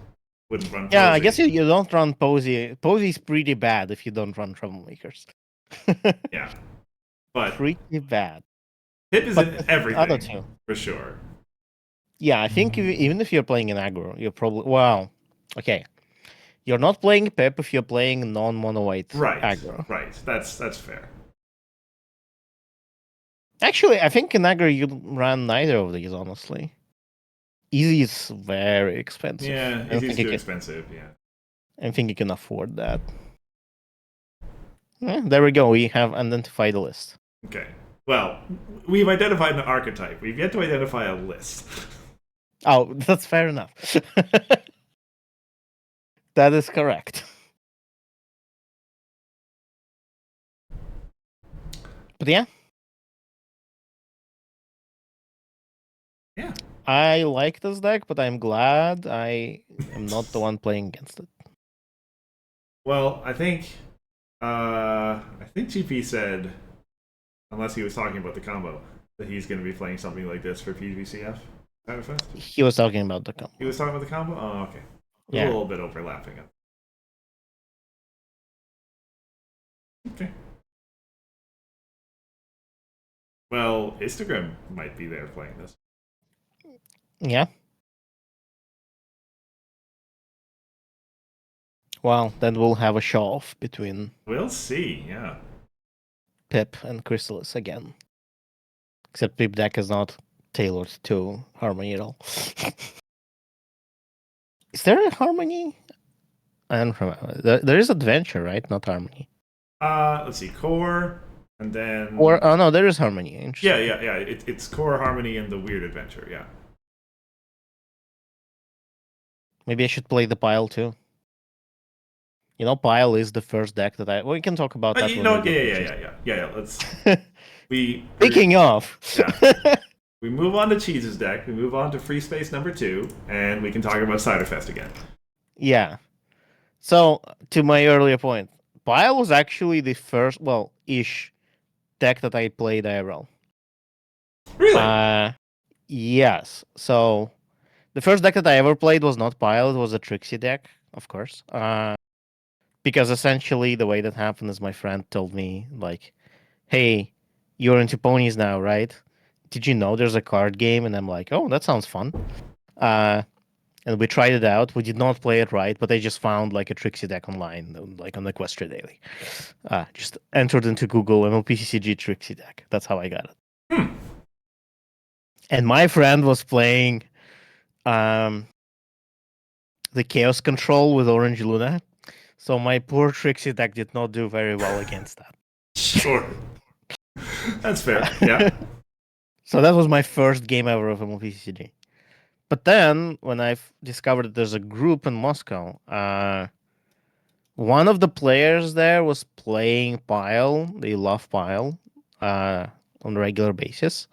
Wouldn't run. Yeah, Posey. I guess you don't run Posey. Posey's pretty bad if you don't run Troublemakers. Yeah, but pretty bad. Pip is in everything Other two. for sure. Yeah, I think even if you're playing an aggro, you're probably okay. You're not playing Pip if you're playing non-mono white aggro. Right. That's fair. Actually, I think in aggro you run neither of these, honestly. Easy is very expensive. Yeah, Easy's too expensive, yeah. I think you can afford that. Yeah, there we go. We have identified a list. Okay. Well, we've identified an archetype. We've yet to identify a list. Oh, that's fair enough. That is correct. But yeah. Yeah. I like this deck, but I'm glad I am not the one playing against it. Well, I think GP said, unless he was talking about the combo, that he's going to be playing something like this for PVCF. He was talking about the combo. He was talking about the combo? Oh, okay. Yeah. A little bit overlapping. Okay. Well, Instagram might be there playing this. Yeah. Well, then we'll have a show-off between... We'll see, yeah. Pip and Chrysalis again. Except Pip deck is not tailored to Harmony at all. Is there a Harmony? I don't remember. There is Adventure, right? Not Harmony. Let's see. Core, and then... Oh no, there is Harmony. Yeah. It's Core, Harmony, and the Weird Adventure, yeah. Maybe I should play the Pile too. Pile is the first deck that we can talk about that. Yeah. Let's. Speaking of, we move on to Cheese's deck. We move on to Free Space number 2, and we can talk about Ciderfest again. Yeah. So to my earlier point, Pile was actually the first, ish, deck that I played IRL. Really? Yes. So the first deck that I ever played was not Pile. It was a Trixie deck, of course. Because essentially the way that happened is my friend told me like, "Hey, you're into ponies now, right? Did you know there's a card game?" And I'm like, "Oh, that sounds fun." Uh, and we tried it out. We did not play it right, but I just found like a Trixie deck online, like on Equestria Daily. Just entered into Google MLPCCG Trixie deck. That's how I got it. Hmm. And my friend was playing um, the Chaos Control with Orange Luna. So my poor Trixie deck did not do very well against that. Sure. That's fair. Yeah. So that was my first game ever of MLPCCG. But then when I discovered that there's a group in Moscow, one of the players there was playing Pile. They love Pile on a regular basis.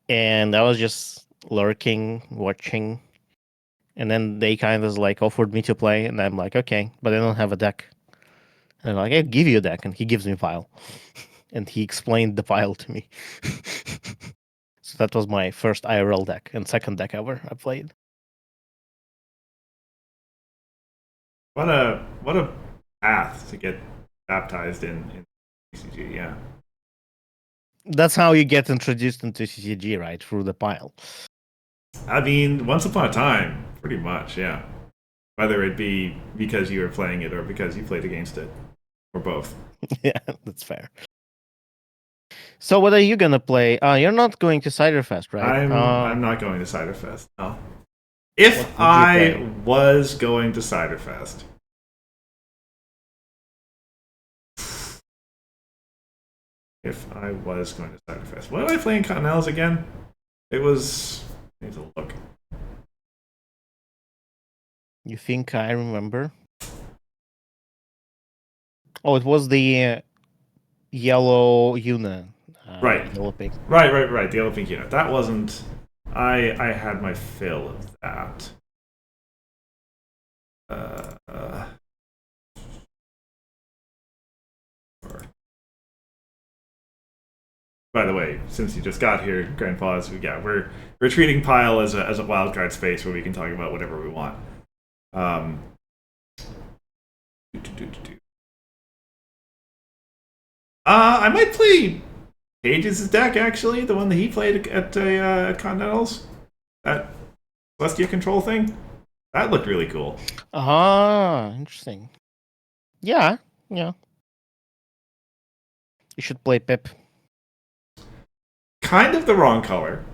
And I was just lurking, watching. And then they kind of like offered me to play. And I'm like, okay, but I don't have a deck. And I'm like, I'll give you a deck. And he gives me Pile. And he explained the Pile to me. So that was my first IRL deck and second deck ever I played. What a path to get baptized in CCG. Yeah. That's how you get introduced into CCG, right? Through the Pile. I mean, once upon a time, pretty much. Yeah. Whether it be because you were playing it or because you played against it, or both. Yeah, that's fair. So what are you gonna play? You're not going to Ciderfest, right? I'm not going to Ciderfest. No. If What would you I play? was going to Ciderfest, if I was going to Ciderfest, what did I play in Continentals again? It was. I need to look. You think I remember? Oh, it was the yellow Yuna. Right. Yellow pig. Right. The Yellow Pink Unit. That wasn't. I had my fill of that. Uh, by the way, since you just got here, Grandpa's, yeah, we're treating Pile as a wildcard space where we can talk about whatever we want. Um, I might play Page's deck actually, the one that he played at Continentals. That Celestia control thing. That looked really cool. Interesting. Yeah. You should play Pip. Kind of the wrong color,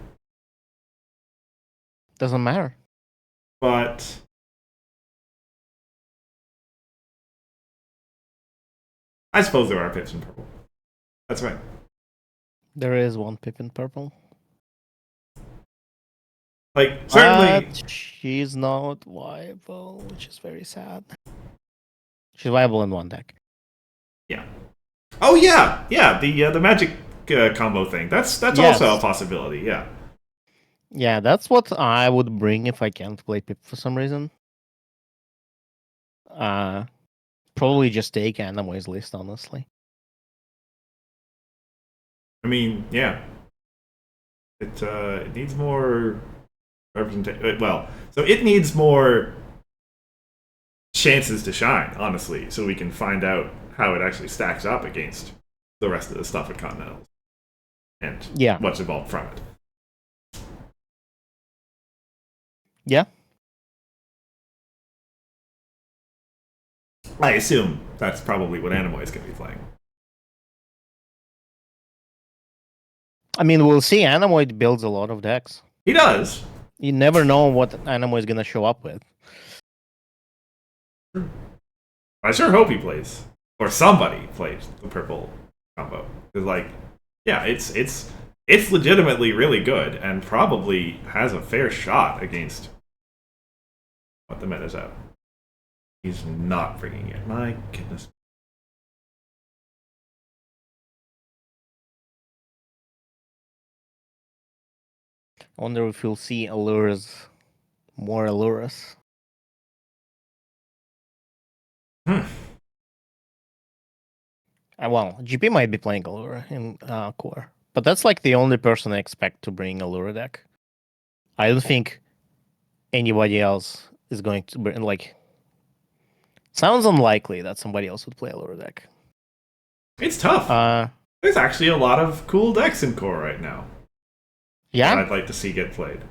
Doesn't matter. but I suppose there are pips in purple. That's right. There is one Pip in purple. Like, certainly. But she's not viable, which is very sad. She's viable in one deck. Yeah. Oh yeah. The magic combo thing. That's Yes. also a possibility. Yeah. Yeah, that's what I would bring if I can't play Pip for some reason. Probably just take Anime's list, honestly. I mean, yeah. It needs more representation. Well, so it needs more chances to shine, honestly, so we can find out how it actually stacks up against the rest of the stuff at Continentals and what's evolved from it. Yeah. I assume that's probably what Animoy is going to be playing. I mean, we'll see. Animoid builds a lot of decks. He does. You never know what Animoid is going to show up with. I sure hope he plays, or somebody plays the purple combo. Because, like, yeah, it's legitimately really good and probably has a fair shot against what the meta's out. He's not bringing it. My goodness. I wonder if we'll see Allures, more Allures. Well, GP might be playing Allura in core, but that's like the only person I expect to bring Allura deck. I don't think anybody else is going to bring, like, Sounds unlikely that somebody else would play Allura deck. It's tough. There's actually a lot of cool decks in core right now. Yeah, that I'd like to see get played.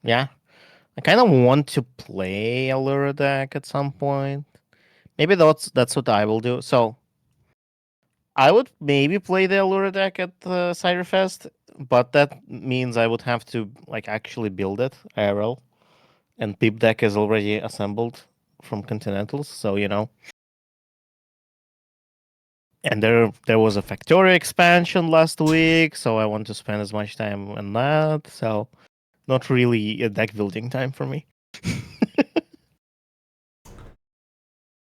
yeah. I kind of want to play Allura deck at some point. Maybe that's what I will do. So I would maybe play the Allura deck at the Cyberfest, but that means I would have to like actually build it IRL, and Pip deck is already assembled from Continentals, so you know. And there was a Factorio expansion last week, so I want to spend as much time on that. So not really a deck building time for me.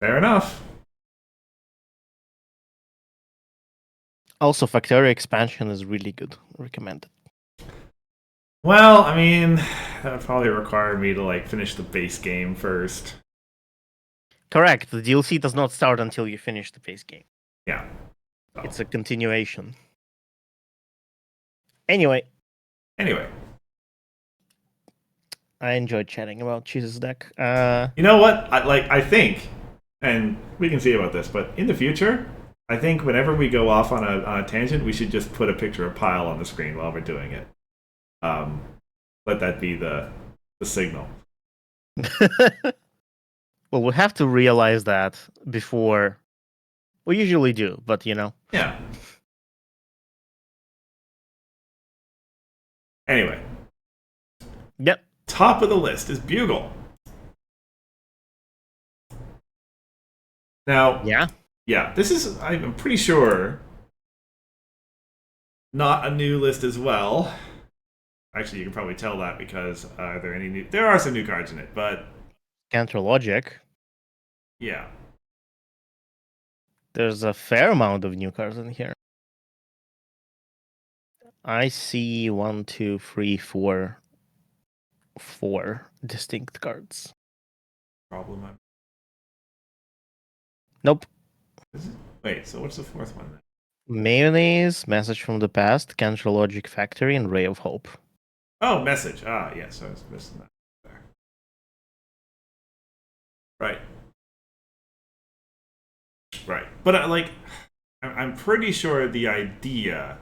Fair enough. Also, Factorio expansion is really good. Recommended. Well, I mean, that would probably require me to like finish the base game first. Correct. The DLC does not start until you finish the base game. Yeah. So. It's a continuation. Anyway, I enjoyed chatting about Jesus deck. You know what? I think, and we can see about this, but in the future, I think whenever we go off on a tangent, we should just put a picture of Pile on the screen while we're doing it. Let that be the signal. Well, we have to realize that before. We usually do, but you know. Yeah. Anyway. Yep. Top of the list is Bugle. Now, yeah, this is, I'm pretty sure, not a new list as well. Actually, you can probably tell that because there are some new cards in it, but Counter Logic. Yeah. There's a fair amount of new cards in here. I see 1, 2, 3, 4 distinct cards. Problem. Nope. Wait, so what's the fourth one then? Mayonnaise, Message from the Past, Counter Logic Factory, and Ray of Hope. Oh, Message. Ah, yes, I was missing that there. Right. Right. But I'm pretty sure the idea,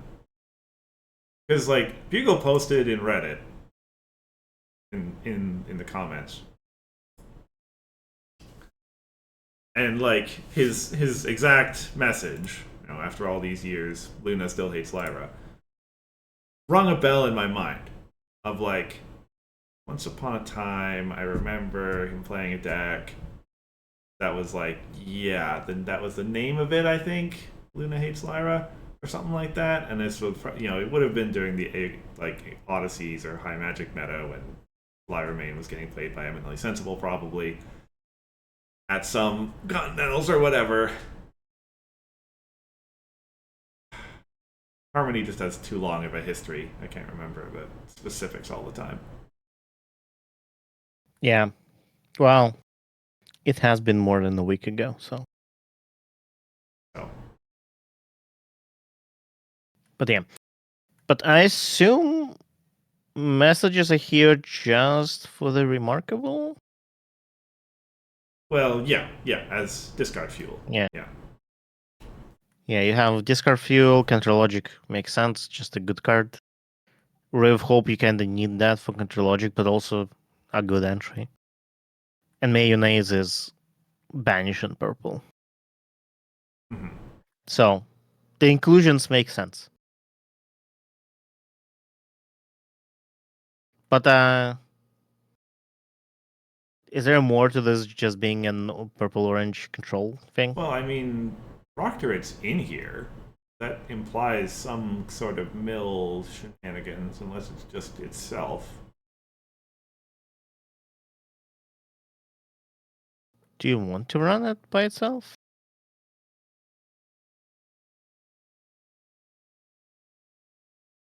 because like Bugle posted in Reddit, in the comments, and like his exact message, you know, after all these years, Luna still hates Lyra, rung a bell in my mind of like, once upon a time, I remember him playing a deck that was like, yeah, then that was the name of it, I think. Luna hates Lyra or something like that. And this was, you know, it would have been during the like Odysseys or High Magic meta when Lyra main was getting played by Eminently Sensible, probably at some Continentals or whatever. Harmony just has too long of a history. I can't remember the specifics all the time. Yeah. Well, it has been more than a week ago, so. Oh. But yeah. But I assume messages are here just for the remarkable? Well, yeah, as discard fuel. Yeah. Yeah. Yeah, you have discard fuel, Counter Logic makes sense, just a good card. Ray of Hope, you kinda need that for Counter Logic, but also a good entry. And Mayonnaise is banish and purple. Mm-hmm. So the inclusions make sense. But is there more to this just being an purple-orange control thing? Well, I mean, Proctorate's in here. That implies some sort of mill shenanigans, unless it's just itself. Do you want to run it by itself?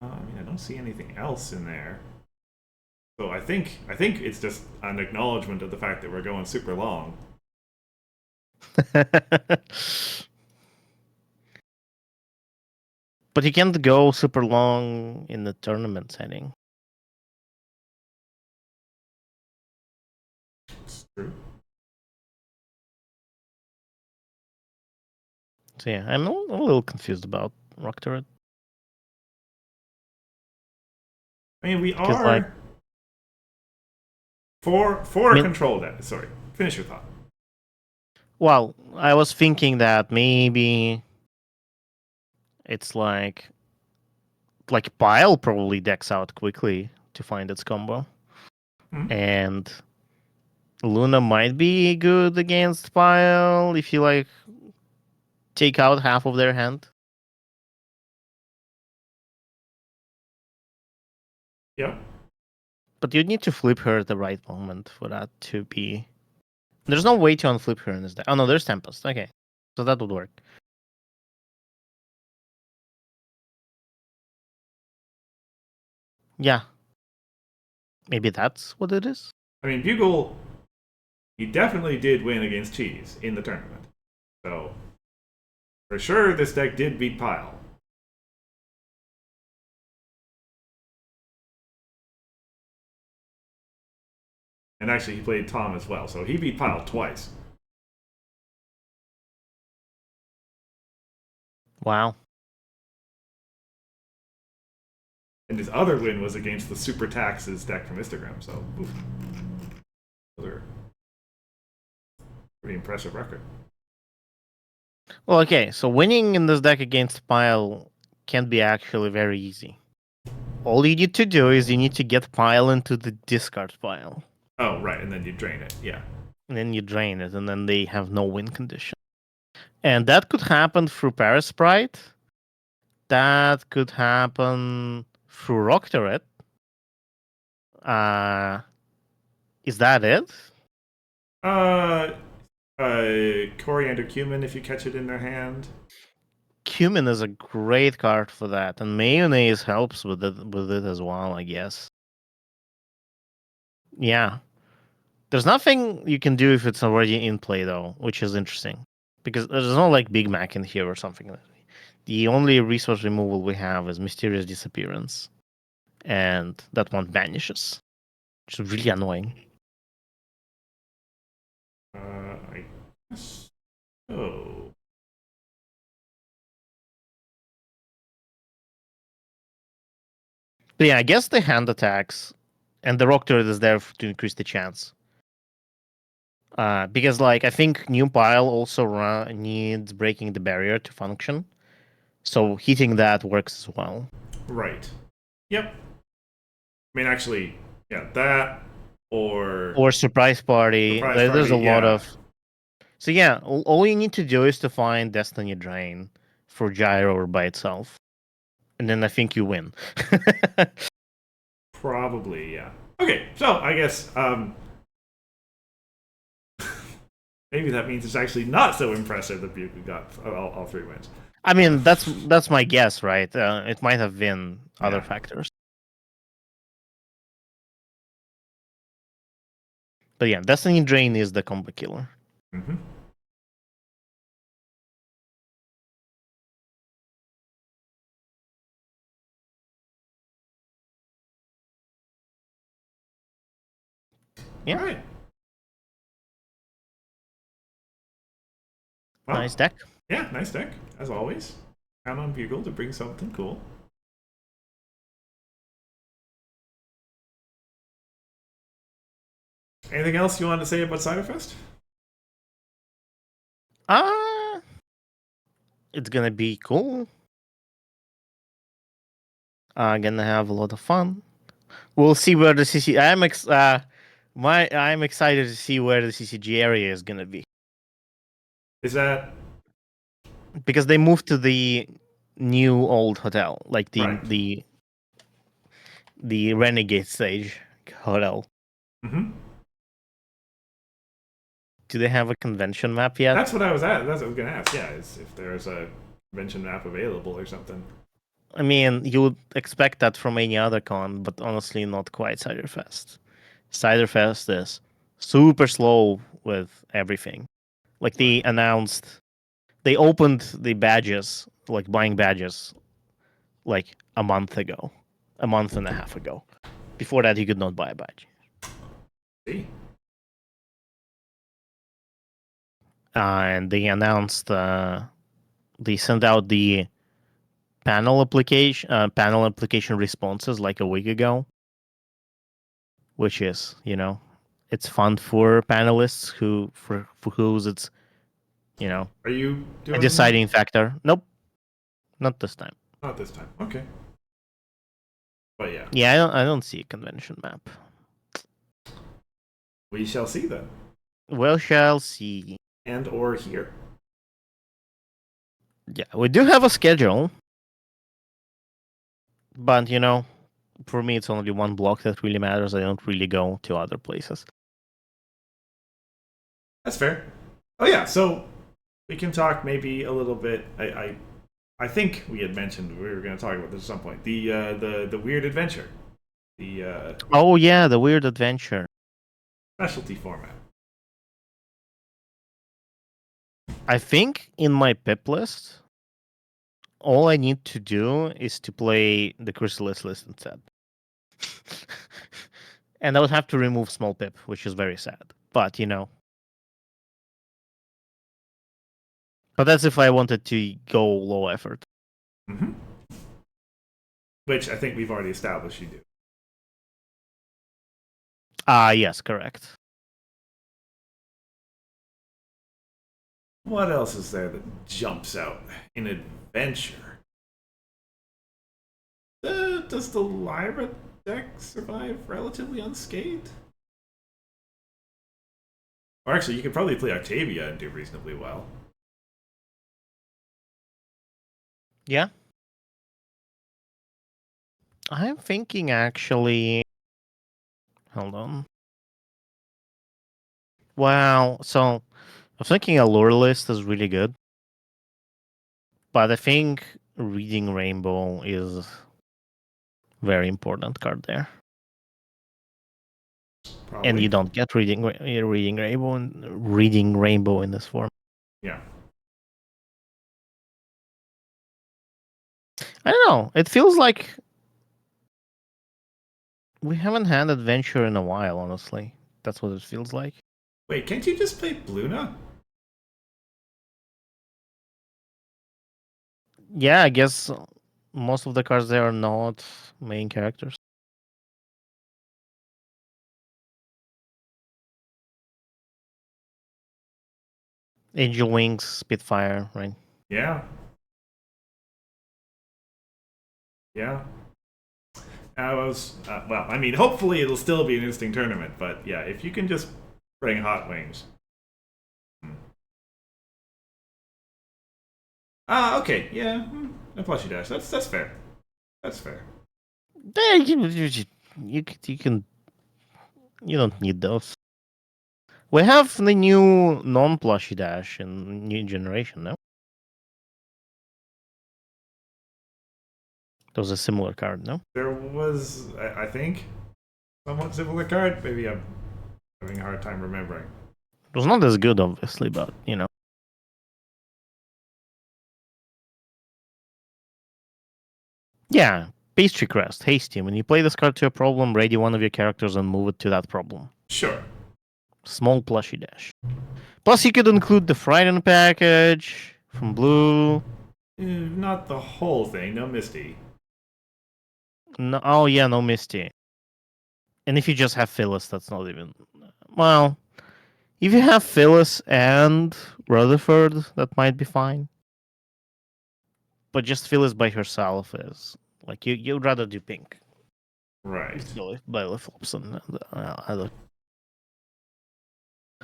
I mean, I don't see anything else in there. So I think it's just an acknowledgement of the fact that we're going super long. But you can't go super long in the tournament setting. It's true. So yeah, I'm a little confused about Rock Turret. I mean, we Because are for I a mean, control deck. Sorry, finish your thought. well, I was thinking that maybe it's like Pile probably decks out quickly to find its combo, Hmm? and Luna might be good against Pile if you like take out half of their hand. Yep. But you need to flip her at the right moment for that to be. There's no way to unflip her in this deck. Oh no, there's Tempest. Okay, so that would work. Yeah, maybe that's what it is. I mean, Bugle, he definitely did win against Cheese in the tournament. So, for sure, this deck did beat Pile. And actually, he played Tom as well, so he beat Pile twice. Wow. And his other win was against the Super Taxes deck from Instagram, so oof. Those are pretty impressive record. Well, okay, so winning in this deck against Pile can be actually very easy. All you need to do is you need to get Pile into the discard pile. Oh, right, and then you drain it, yeah. And then you drain it, and then they have no win condition. And that could happen through Parasprite. That could happen through Rock Turret. Is that it? Uh, Coriander Cumin if you catch it in their hand. Cumin is a great card for that, and Mayonnaise helps with it as well, I guess. Yeah. There's nothing you can do if it's already in play though, which is interesting. Because there's no like Big Mac in here or something like that. The only resource removal we have is Mysterious Disappearance. And that one vanishes. Which is really annoying. I guess so. But yeah, I guess the hand attacks and the Rock Turret is there to increase the chance. Because like I think New Pile also needs breaking the barrier to function. So hitting that works as well. Right. Yep. I mean, actually, yeah, that or Or Surprise Party. Surprise There's Party, a lot yeah. of. So yeah, all you need to do is to find Destiny Drain for Gyro by itself. And then I think you win. Probably, yeah. Okay, so I guess maybe that means it's actually not so impressive that Bugle got all three wins. I mean, that's my guess, right? It might have been other Yeah. factors. But yeah, Destiny Drain is the combo killer. Mm-hmm. Yeah. All right. Well, Nice deck. yeah, nice deck, as always. Count on Bugle to bring something cool. Anything else you want to say about Ciderfest? It's gonna be cool. Gonna have a lot of fun. We'll see where the CC. I'm excited to see where the CCG area is gonna be Is that because they moved to the new old hotel, like right? the Renegade stage hotel. Mm-hmm. Do they have a convention map yet? That's what I was at. That's what I was gonna ask. Yeah, is if there's a convention map available or something. I mean, you would expect that from any other con, but honestly, not quite Ciderfest. Ciderfest is super slow with everything. Like they opened the badges, like buying badges, like a month and a half ago. Before that, you could not buy a badge. See, And they announced they sent out the panel application responses like a week ago, which is, it's fun for panelists for whose it's, Are you a doing? deciding factor. Nope, not this time. Not this time. Okay. But yeah, Yeah, I don't see a convention map. we shall see then, We shall see. and or here. Yeah, we do have a schedule, but for me, it's only one block that really matters. I don't really go to other places. That's fair. Oh yeah, so we can talk maybe a little bit. I think we had mentioned we were going to talk about this at some point. The weird adventure, the Oh yeah, the weird adventure. specialty format. I think in my pip list, all I need to do is to play the Chrysalis list instead. And I would have to remove small pip, which is very sad. But but that's if I wanted to go low effort. Mm-hmm. Which I think we've already established you do. Yes, correct. What else is there that jumps out in adventure? Does the Lyra deck survive relatively unscathed? Or actually, you could probably play Octavia and do reasonably well. Yeah. I'm thinking actually. Hold on. Wow. So I'm thinking Allure list is really good. But I think Reading Rainbow is very important card there. Probably. And you don't get reading rainbow in this form. Yeah. I don't know. It feels like we haven't had adventure in a while. Honestly, that's what it feels like. Wait, can't you just play Luna? Yeah, I guess most of the cards there are not main characters. Angel Wings, Spitfire, right? Yeah. Yeah. I was well. I mean, hopefully it'll still be an interesting tournament. But yeah, if you can just bring Hot Wings. Okay. Yeah. A plushie dash. That's fair. That's fair. You don't need those. We have the new non-plushy dash in new generation, no? There was a similar card, no? There was, I think, somewhat similar card. Maybe I'm having a hard time remembering. It was not as good, obviously, but Yeah, pastry crust, hasty. When you play this card to a problem, ready one of your characters and move it to that problem. Sure. Small plushy dash. Plus, you could include the Frighten package from Blue. Not the whole thing. No Misty. No, oh yeah, no Misty. And if you just have Phyllis, that's not even. Well, if you have Phyllis and Rutherford, that might be fine. But just Phyllis by herself is like you'd rather do pink. Right. By flops and other.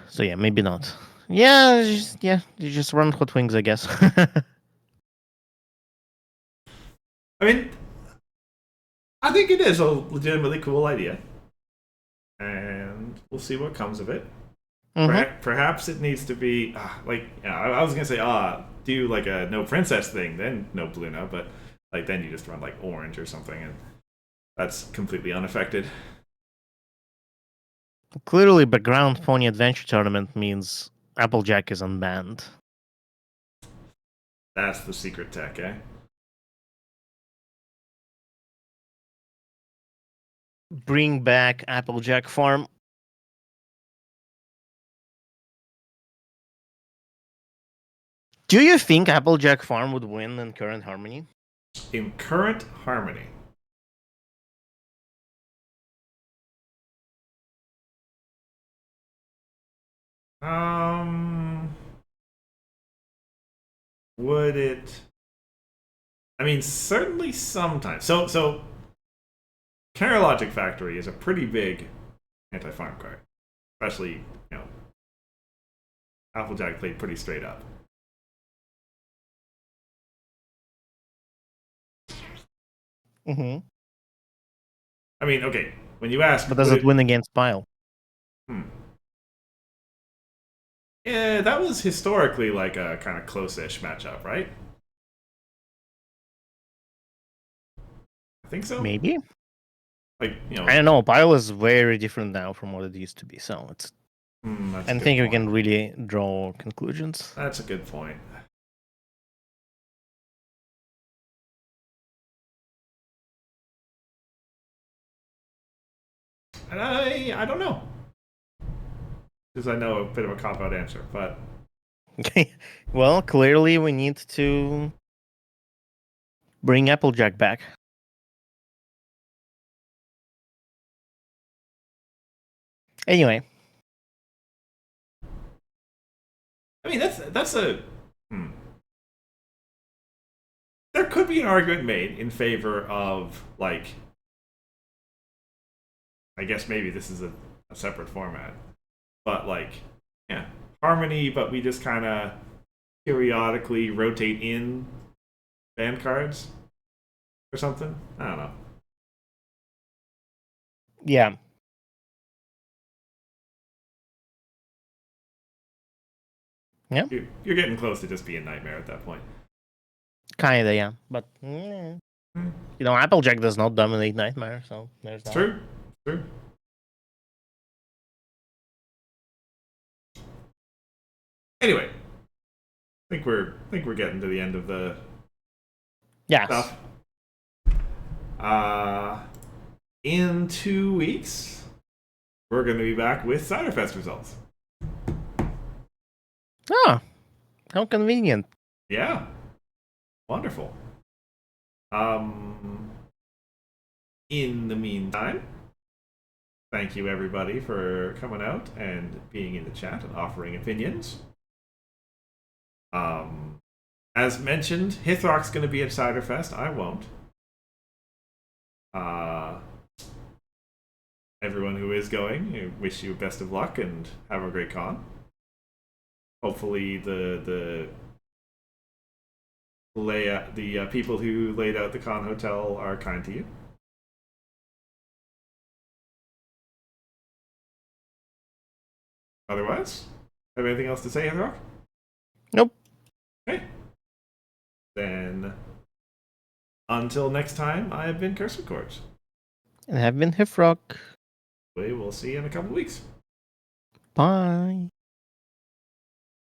So yeah, maybe not. Yeah, you just run Hot Wings, I guess. I mean, I think it is a legitimately cool idea, and we'll see what comes of it. Perhaps it needs to be like I was gonna say do like a no princess thing, then no Luna, but like then you just run like orange or something, and that's completely unaffected. Clearly, background pony adventure tournament means Applejack is unbanned. That's the secret tech, eh? Bring back Applejack farm. Do you think Applejack Farm would win in current Harmony? In current Harmony. Would it? I mean, certainly sometimes. So Counter Logic Factory is a pretty big anti-farm card, especially Applejack played pretty straight up. Mm-hmm. I mean, okay, when you ask, But does it win against Pile? Yeah, that was historically like a kind of close-ish matchup, right? I think so. Maybe. Like I don't know. Pile is very different now from what it used to be, so it's. I don't think we can really draw conclusions. That's a good point. And I don't know. Because I know a bit of a cop-out answer, but... Okay. Well, clearly we need to bring Applejack back. Anyway. I mean, that's a... There could be an argument made in favor of, like... I guess maybe this is a separate format. But, like, yeah, Harmony, but we just kind of periodically rotate in band cards or something. I don't know. Yeah. Yeah. You're getting close to just being Nightmare at that point. Kinda, yeah. But, Applejack does not dominate Nightmare, so there's that. True. True. Anyway, I think we're getting to the end of the stuff. In 2 weeks, we're going to be back with Ciderfest results. Oh, how convenient. Yeah. Wonderful. In the meantime, thank you everybody for coming out and being in the chat and offering opinions. As mentioned, Hithrock's going to be at Ciderfest. I won't. Everyone who is going, I wish you best of luck and have a great con. Hopefully, the people who laid out the con hotel are kind to you. Otherwise, have anything else to say, Hithrock? Nope. Okay. Then, until next time, I have been Curse Chords. And have been Hithrock. We will see you in a couple weeks. Bye.